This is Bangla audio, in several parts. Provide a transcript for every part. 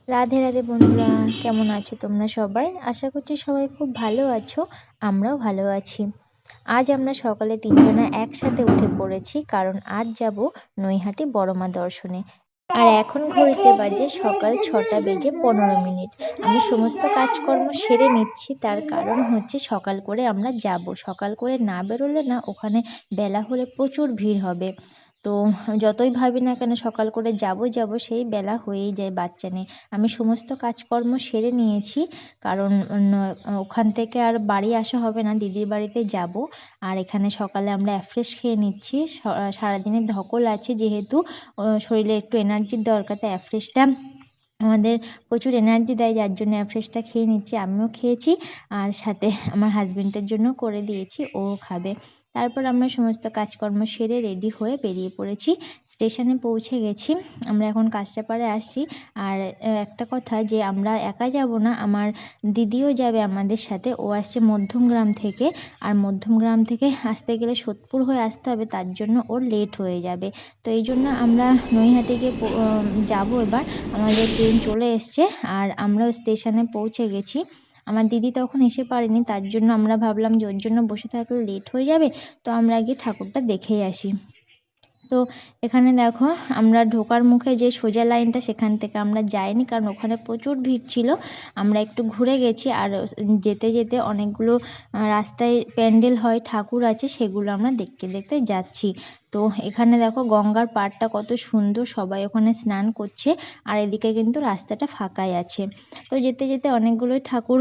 রাধে রাধে বন্ধুরা, কেমন আছো তোমরা সবাই? আশা করছি সবাই খুব ভালো আছো। আমরাও ভালো আছি। আজ আমরা সকালে তিনজনা একসাথে উঠে পড়েছি, কারণ আজ যাব নৈহাটি বড়মা দর্শনে। আর এখন ঘড়িতে বাজে সকাল 6টা বেজে 15 মিনিট। আমি সমস্ত কাজকর্ম সেরে নিচ্ছি, তার কারণ হচ্ছে সকাল করে আমরা যাব। সকাল করে না বেরোলে না ওখানে বেলা হলে প্রচুর ভিড় হবে। তো যতই ভাবি না কেন সকাল করে যাব যাব, সেই বেলা হয়েই যায় বাচ্চা নিয়ে। আমি সমস্ত কাজকর্ম সেরে নিয়েছি, কারণ ওখান থেকে আর বাড়ি আসা হবে না, দিদির বাড়িতে যাব। আর এখানে সকালে আমরা অ্যাফ্রেশ খেয়ে নিচ্ছি। সারাদিনের ধকল আছে যেহেতু, শরীরে একটু এনার্জির দরকার, তাই অ্যাফ্রেশটা আমাদের প্রচুর এনার্জি দেয়, যার জন্য অ্যাফ্রেশটা খেয়ে নিচ্ছি। আমিও খেয়েছি, আর সাথে আমার হাজবেন্ডের জন্য করে দিয়েছি, ও খাবে। তারপর আমরা সমস্ত কাজকর্ম সেরে রেডি হয়ে বেরিয়ে পড়েছি। স্টেশনে পৌঁছে গেছি। আমরা এখন কাঁচরাপাড়ে আসছি। আর একটা কথা, যে আমরা একা যাব না, আমার দিদিও যাবে আমাদের সাথে। ও আসছে মধ্যমগ্রাম থেকে, আর মধ্যমগ্রাম থেকে আসতে গেলে সোদপুর হয়ে আসতে হবে, তার জন্য ওর লেট হয়ে যাবে। তো এই জন্য আমরা নৈহাটি গিয়ে যাব এবার। আমাদের ট্রেন চলে এসছে, আর আমরাও স্টেশনে পৌঁছে গেছি। আমার দিদি তখন এসে পারেনি, তার জন্য আমরা ভাবলাম যে ওর জন্য বসে থাকলে লেট হয়ে যাবে, তো আমরা গিয়ে ঠাকুরটা দেখেই আসি। তো এখানে দেখো, আমরা ঢোকার মুখে যে সোজা লাইনটা, সেখান থেকে আমরা যাইনি, কারণ ওখানে প্রচুর ভিড় ছিল। আমরা একটু ঘুরে গেছি, আর যেতে যেতে অনেকগুলো রাস্তায় প্যান্ডেল হয়, ঠাকুর আছে, সেগুলো আমরা দেখতে দেখতে যাচ্ছি। তো এখানে দেখো গঙ্গার পাড়টা কত সুন্দর, সবাই ওখানে স্নান করছে, আর এদিকে কিন্তু রাস্তাটা ফাঁকাই আছে। তো যেতে যেতে অনেকগুলোই ঠাকুর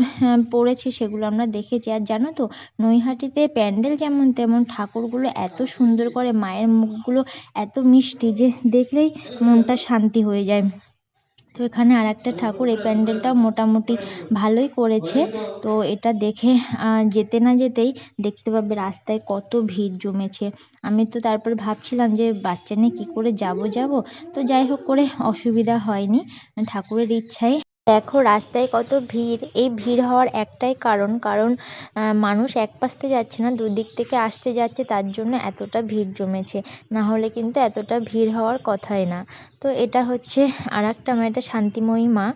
পড়েছে, সেগুলো আমরা দেখেছি। আর জানো তো, নৈহাটিতে প্যান্ডেল যেমন তেমন ঠাকুরগুলো এত সুন্দর করে, মায়ের মুখগুলো এত মিষ্টি যে দেখলেই মনটা শান্তি হয়ে যায়। তো এখানে আর একটা ঠাকুর, এই প্যান্ডেলটাও মোটামুটি ভালোই করেছে। তো এটা দেখে যেতে না যেতেই দেখতে পাবে রাস্তায় কত ভিড় জমেছে। আমি তো তারপর ভাবছিলাম যে বাচ্চা নিয়ে কী করে যাব। তো যাই হোক করে অসুবিধা হয়নি, ঠাকুরের ইচ্ছায়। দেখো রাস্তায় কত ভিড়। এই ভিড় হওয়ার একটাই কারণ মানুষ এক পাশ থেকে যাচ্ছে না, দুদিক থেকে আসতে যাচ্ছে, তার জন্য এতটা ভিড় জমেছে। না হলে কিন্তু এতটা ভিড় হওয়ার কথাই না। তো এটা হচ্ছে আর একটা মা, এটা শান্তিময়ী মা।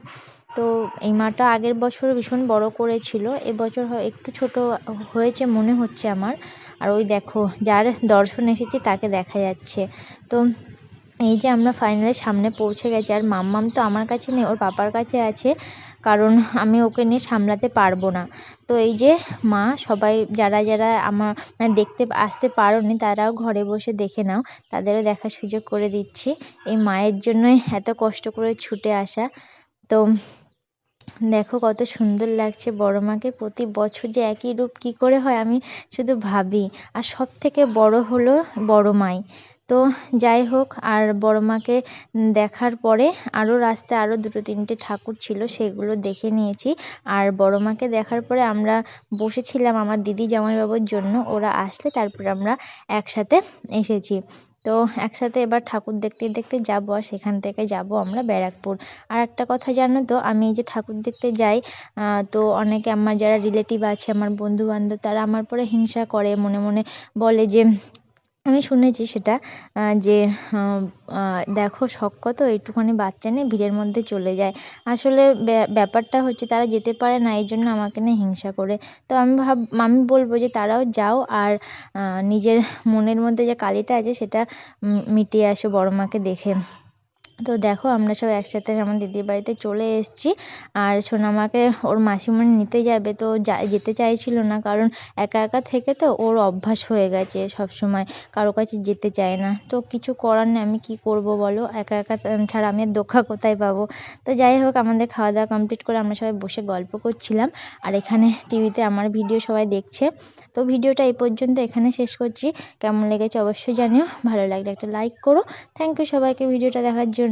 তো এই মাটা আগের বছর ভীষণ বড় করেছিল, এবছর একটু ছোট হয়েছে মনে হচ্ছে আমার। আর ওই দেখো, যার দর্শন এসেছি তাকে দেখা যাচ্ছে। তো এই যে আমরা ফাইনালি সামনে পৌঁছে গেছি। আর মাম্মাম তো আমার কাছে নেই, ওর পাপার কাছে আছে, কারণ আমি ওকে নিয়ে সামলাতে পারবো না। তো এই যে মা, সবাই যারা যারা আমার দেখতে আসতে পারোনি, তারাও ঘরে বসে দেখে নাও, তাদেরও দেখার সুযোগ করে দিচ্ছি। এই মায়ের জন্যই এত কষ্ট করে ছুটে আসা। তো দেখো কত সুন্দর লাগছে বড় মাকে। প্রতি বছর যে একই রূপ কী করে হয় আমি শুধু ভাবি। আর সব থেকে বড় হলো বড় মাই। তো যাই হোক, আর বড় মাকে দেখার পরে আরও রাস্তায় আরও দুটো তিনটে ঠাকুর ছিল, সেগুলো দেখে নিয়েছি। আর বড় মাকে দেখার পরে আমরা বসেছিলাম আমার দিদি জামাইবাবুর জন্য, ওরা আসলে তারপরে আমরা একসাথে এসেছি। তো একসাথে এবার ঠাকুর দেখতে দেখতে যাবো, আর সেখান থেকে যাব আমরা ব্যারাকপুর। আর একটা কথা জানো তো, আমি এই যে ঠাকুর দেখতে যাই, তো অনেকে আমার যারা রিলেটিভ আছে, আমার বন্ধু বান্ধব, তারা আমার পরে হিংসা করে, মনে মনে বলে যে, আমি শুনেছি সেটা, যে দেখো শখ কত, একটুখানি বাচ্চা নিয়ে ভিড়ের মধ্যে চলে যায়। আসলে ব্যাপারটা হচ্ছে তারা যেতে পারে না, এই জন্য আমাকে নিয়ে হিংসা করে। তো আমি বলবো যে তারাও যাও, আর নিজের মনের মধ্যে যে কালিটা আছে সেটা মিটিয়ে আসো বড় মাকে দেখে। তো দেখো আমরা সব একসাথে আমার দিদির বাড়িতে চলে এসেছি। আর সোনামাকে ওর মাসিমণি নিতে যাবে, তো যেতে চাইছিল না, কারণ একা একা থেকে তো ওর অভ্যাস হয়ে গেছে, সব সময় কারো কাছে যেতে চায় না। তো কিছু করার নেই, আমি কি করব বলো, একা একা ছাড়া আমি আর দোকা কোথায় পাবো। তো যাই হোক, আমাদের খাওয়া দাওয়া কমপ্লিট করে আমরা সবাই বসে গল্প করছিলাম, আর এখানে টিভিতে আমার ভিডিও সবাই দেখছে। তো ভিডিওটা এই পর্যন্ত এখানে শেষ করছি। কেমন লেগেছে অবশ্যই জানিও, ভালো লাগলে একটা লাইক করো। থ্যাংক ইউ সবাইকে ভিডিওটা দেখার জন্য।